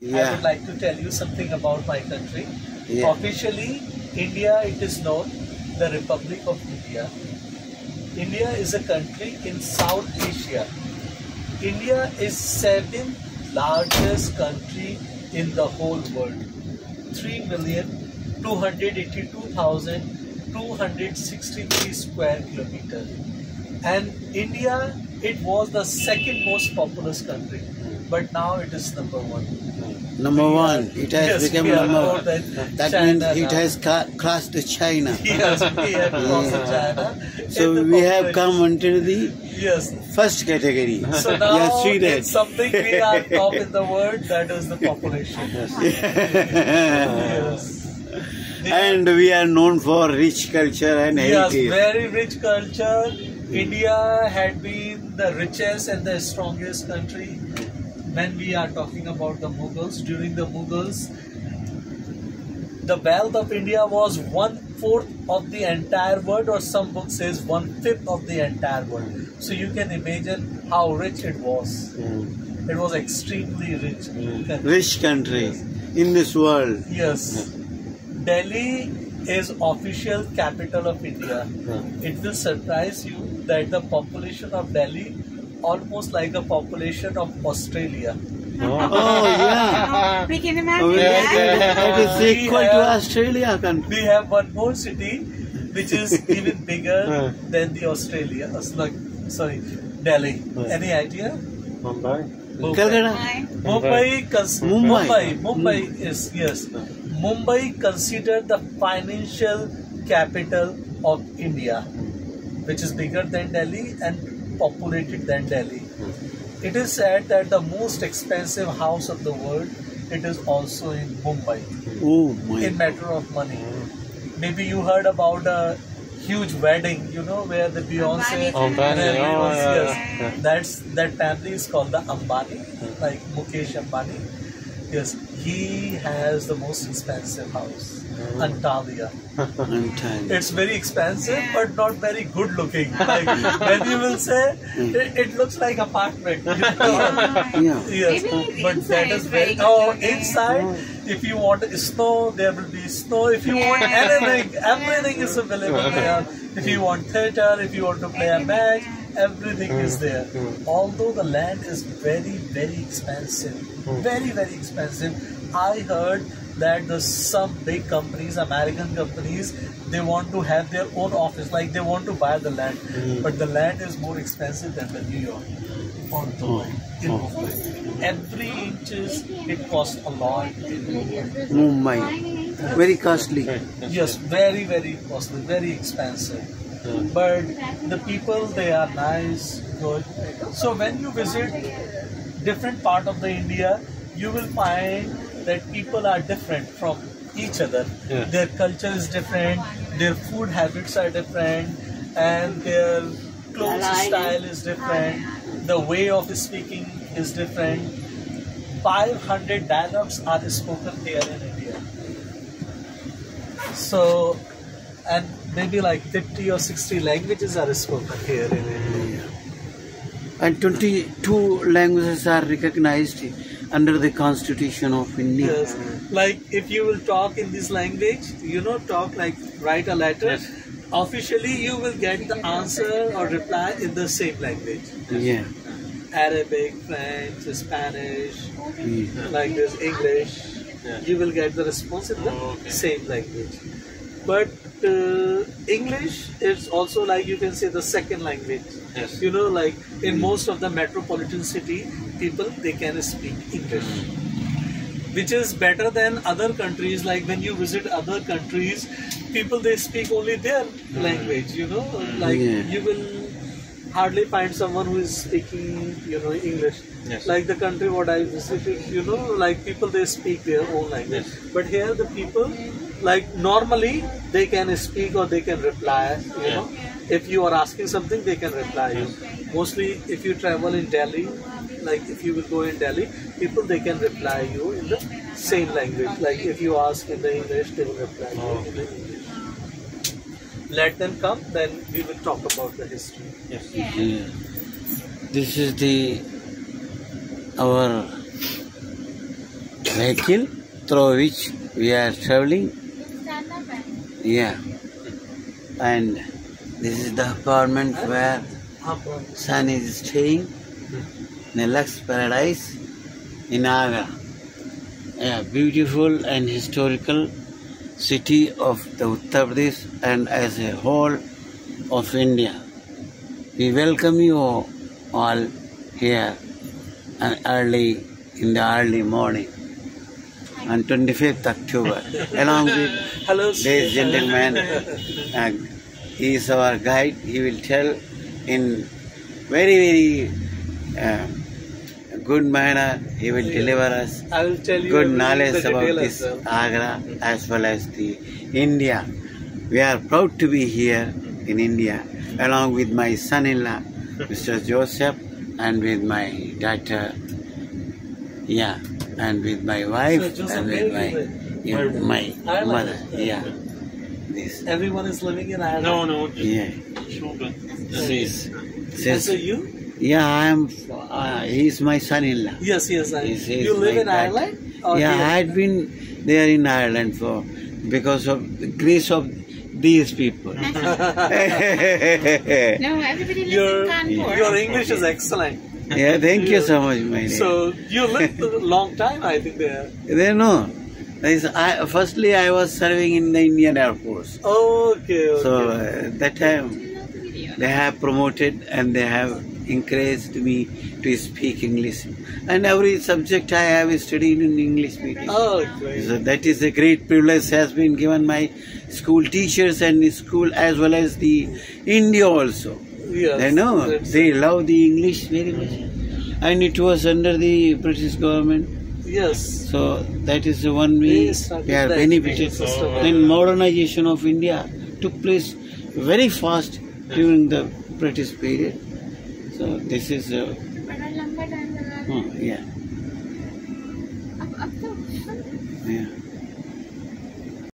I would like to tell you something about my country. Officially, India, it is known the Republic of India. India is a country in South Asia. India is 7th largest country in the whole world. 3,282,263 square kilometers. And India, it was the second most populous country, but now it is number one. Number one, it has become number one. That means it now. has crossed China. Yes, we have crossed China. So we have come into the yes first category. So now yes, it's something we are top in the world, that is the population. Yes. And we are known for rich culture and heritage. Yes, very rich culture. India had been the richest and the strongest country when we are talking about the Mughals. During the Mughals, the wealth of India was 1/4 of the entire world, or some book says 1/5 of the entire world. So you can imagine how rich it was. It was extremely rich country. Rich country in this world. Yes. Delhi is official capital of India. It will surprise you that the population of Delhi almost like the population of Australia. Oh yeah. We can imagine that. It is equal to Australia country. We have one more city which is even bigger than the Australia. Sorry, Delhi. Any idea? Mumbai. Calcutta. Mumbai is, yes. Mumbai considered the financial capital of India, which is bigger than Delhi and populated than Delhi. It is said that the most expensive house of the world, it is also in Mumbai. Oh my. In matter of money. Maybe you heard about a huge wedding, you know, where the Beyonce Ambani. Yes. That family is called the Ambani, like Mukesh Ambani. Yes, he has the most expensive house, Antalya. It's very expensive, but not very good looking. Like when you will say, it looks like apartment. You know? Yes, but that is very. Oh, inside, if you want snow, there will be snow. If you want anything, everything is available there. If you want theatre, if you want to play a match, everything is there. Although the land is very, very expensive, very, very expensive. I heard that some big companies, American companies, they want to have their own office, like they want to buy the land, but the land is more expensive than the New York or Dubai. Every inches it costs a lot in Mumbai. Very costly. Yes, very, very costly, very expensive. But the people, they are nice, good. So when you visit different part of the India, you will find that people are different from each other. Their culture is different, their food habits are different, and their clothes style is different, the way of speaking is different. 500 dialects are spoken here in India. So, and maybe like 50 or 60 languages are spoken here in India. And 22 languages are recognized under the Constitution of India. Yes. Like if you will talk in this language, you know, talk like write a letter, officially you will get the answer or reply in the same language. Yeah. Arabic, French, Spanish, like this, English. You will get the response in the same language. But English is also, like you can say, the second language. You know, like in most of the metropolitan city, people, they can speak English, which is better than other countries. Like when you visit other countries, people, they speak only their language, you know, like you will hardly find someone who is speaking, you know, English. Like the country what I visited, you know, like people, they speak their own language. But here the people, like normally they can speak or they can reply, you know. If you are asking something, they can reply you. Mostly if you travel in Delhi, like if you will go in Delhi, people, they can reply you in the same language. Like if you ask in the English, they will reply you in the English. Let them come, then we will talk about the history. This is our vehicle through which we are traveling. Yeah. And this is the apartment where son is staying in the Lux Paradise in Agra. A beautiful and historical city of the Uttar Pradesh and as a whole of India. We welcome you all here and in the early morning on 25th October along with this gentleman. He is our guide. He will tell in very good manner. He will deliver us I will tell you good knowledge about this well. Agra as well as the India. We are proud to be here in India along with my son-in-law, Mr. Joseph, and with my daughter, and with my wife, and with my mother, This. Everyone is living in Ireland? No. Yeah. So you? Yeah, I am. He is my son-in-law. Yes. He's You live my in dad. Ireland? Or Yeah, here? I had been there in Ireland because of the grace of these people. No, everybody lives in Kanpur. Your English is excellent. Yeah, thank you so much, my dear. So you lived a long time, I think, there. They know. Firstly, I was serving in the Indian Air Force. Okay. So that time they have promoted and they have encouraged me to speak English. And every subject I have studied in English medium. Oh, great. So that is a great privilege has been given my school teachers and school as well as the India also. Yes, They know, they love the English very much. And it was under the British government. Yes. So that is the one way They started we are the benefited. education system. Then modernization of India took place very fast during the British period. So this is yeah. अब तो Yeah.